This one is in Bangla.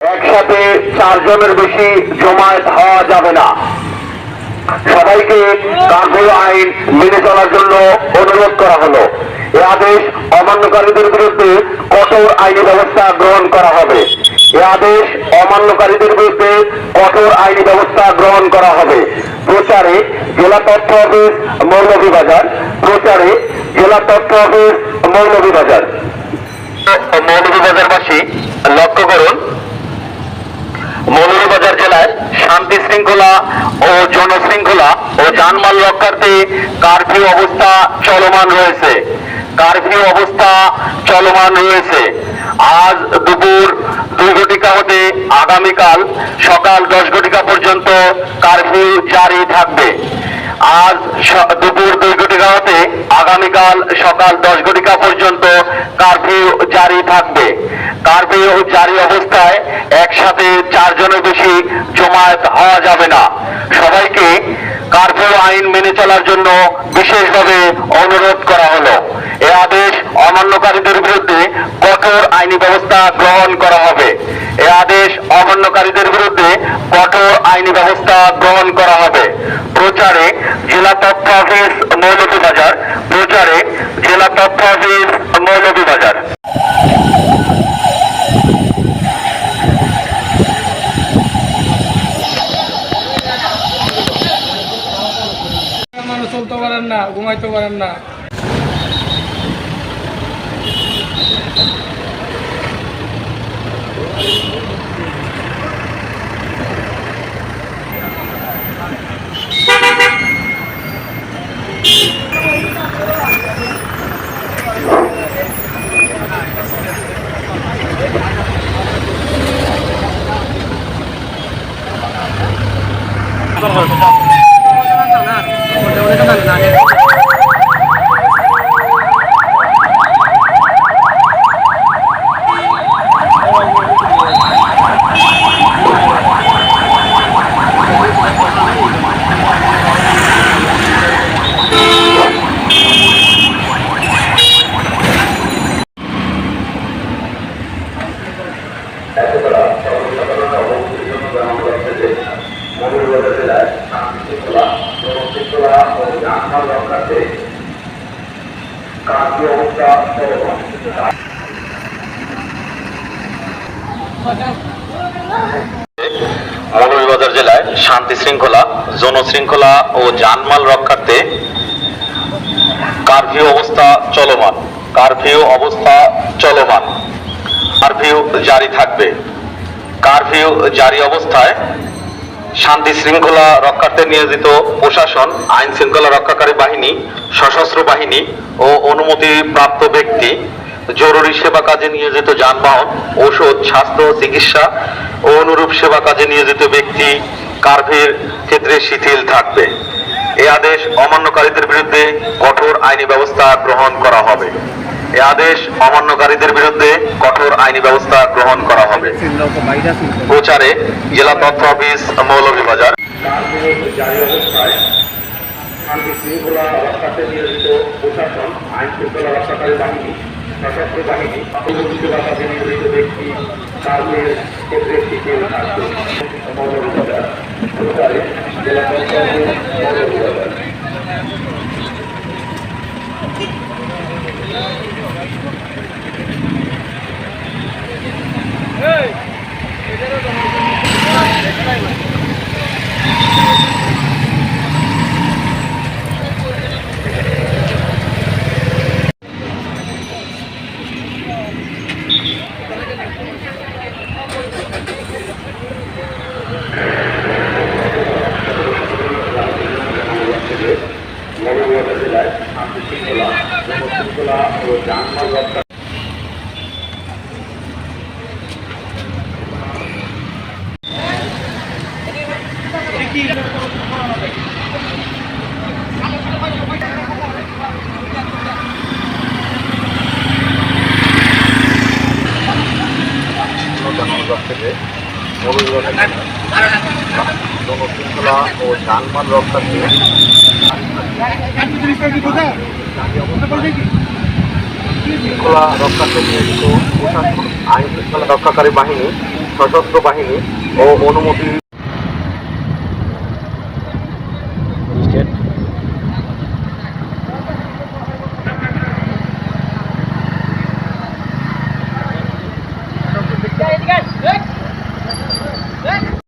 একসাথে 4 জনের বেশি জমায়েত হওয়া যাবে না। সবাইকে কারফিউ আইন মেনে চলার জন্য অনুরোধ করা হলো। এ আদেশ অমান্যকারীদের বিরুদ্ধে কঠোর আইনি ব্যবস্থা গ্রহণ করা হবে। এ আদেশ অমান্যকারীদের বিরুদ্ধে কঠোর আইনি ব্যবস্থা গ্রহণ করা হবে। প্রচারে জেলা তথ্য অফিস মৌলভীবাজার। প্রচারে জেলা তথ্য অফিস মৌলভীবাজার। মৌলভীবাজারবাসী লক্ষ্য করুন, মৌলভীবাজার জেলায় শান্তি শৃঙ্খলা ও জনশৃঙ্খলা ও জানমাল রক্ষার্থে কারফিউ অবস্থা চলমান রয়েছে। কারফিউ অবস্থা চলমান রয়েছে। আজ দুপুর 2 ঘটিকা হতে আগামীকাল সকাল 10 ঘটিকা পর্যন্ত কারফিউ জারি থাকবে। আজ দুপুর 2 ঘটিকা হতে আগামীকাল সকাল 10 ঘটিকা পর্যন্ত কারফিউ জারি থাকবে। কারফিউ জারি অবস্থায় একসাথে 4 জনের বেশি জমায়েত হওয়া যাবে না। সবাইকে কারফিউ আইন মেনে চলার জন্য বিশেষভাবে অনুরোধ করা হলো। এ আদেশ অমান্যকারীদের বিরুদ্ধে কঠোর আইনি ব্যবস্থা গ্রহণ করা হবে। এ আদেশ অমান্যকারীদের বিরুদ্ধে কঠোর আইনি ব্যবস্থা গ্রহণ করা হবে। প্রচারে জেলা তথ্য অফিস মৌলভীবাজার। প্রচারে জেলা তথ্য অফিস মৌলভীবাজার। মানুষ চলতে পারেন না, ঘুমাইতে পারেন না। মৌলভীবাজার জেলায় শান্তিশৃঙ্খলা জনশৃঙ্খলা ও জানমাল রক্ষার্থে কারফিউ অবস্থা চলমান। মৌলভীবাজার জেলায় শান্তি শৃঙ্খলা জনশৃঙ্খলা ও জানমাল রক্ষার্থে কারফিউ অবস্থা চলমান। কারফিউ অবস্থা চলমান। কারফিউ জারি থাকবে। কারফিউ জারি অবস্থায় শান্তি শৃঙ্খলা রক্ষার্থে নিয়োজিত প্রশাসন, আইন শৃঙ্খলা রক্ষাকারী বাহিনী, সশস্ত্র বাহিনী ও অনুমতিপ্রাপ্ত ব্যক্তি, জরুরি সেবা কাজে নিয়োজিত যানবাহন, ঔষধ, স্বাস্থ্য, চিকিৎসা ও অনুরূপ সেবা কাজে নিয়োজিত ব্যক্তি কারফিউর ক্ষেত্রে শিথিল থাকবে। এই আদেশ অমান্যকারীদের বিরুদ্ধে কঠোর আইনি ব্যবস্থা গ্রহণ করা হবে। এই আদেশ অমান্যকারীদের বিরুদ্ধে কঠোর আইনি ব্যবস্থা গ্রহণ করা হবে। প্রচারে জেলা তথ্য অফিস মৌলভীবাজার। জারি অবস্থায় শান্তি শৃঙ্খলা রক্ষার্থে নিয়োজিত প্রশাসন, আইন শৃঙ্খলা রক্ষাকারী বাহিনী, সশস্ত্র বাহিনী, সেবা কাজে নিয়োজিত ব্যক্তি কারফিউর ক্ষেত্রে শিথিল থাকবে। মৌলভীবাজার। প্রচারে জেলা তথ্য অফিস মৌলভীবাজার। মৌলভীবাজার জেলায় শান্তি শৃঙ্খলা জনশৃঙ্খলা ও জানমাল রক্ষা জনশৃঙ্খলা ও জানমাল রক্ষার্থে শৃঙ্খলা রক্ষার্থে নিয়োজিত প্রশাসন, আইন শৃঙ্খলা রক্ষাকারী বাহিনী, সশস্ত্র বাহিনী ও অনুমতি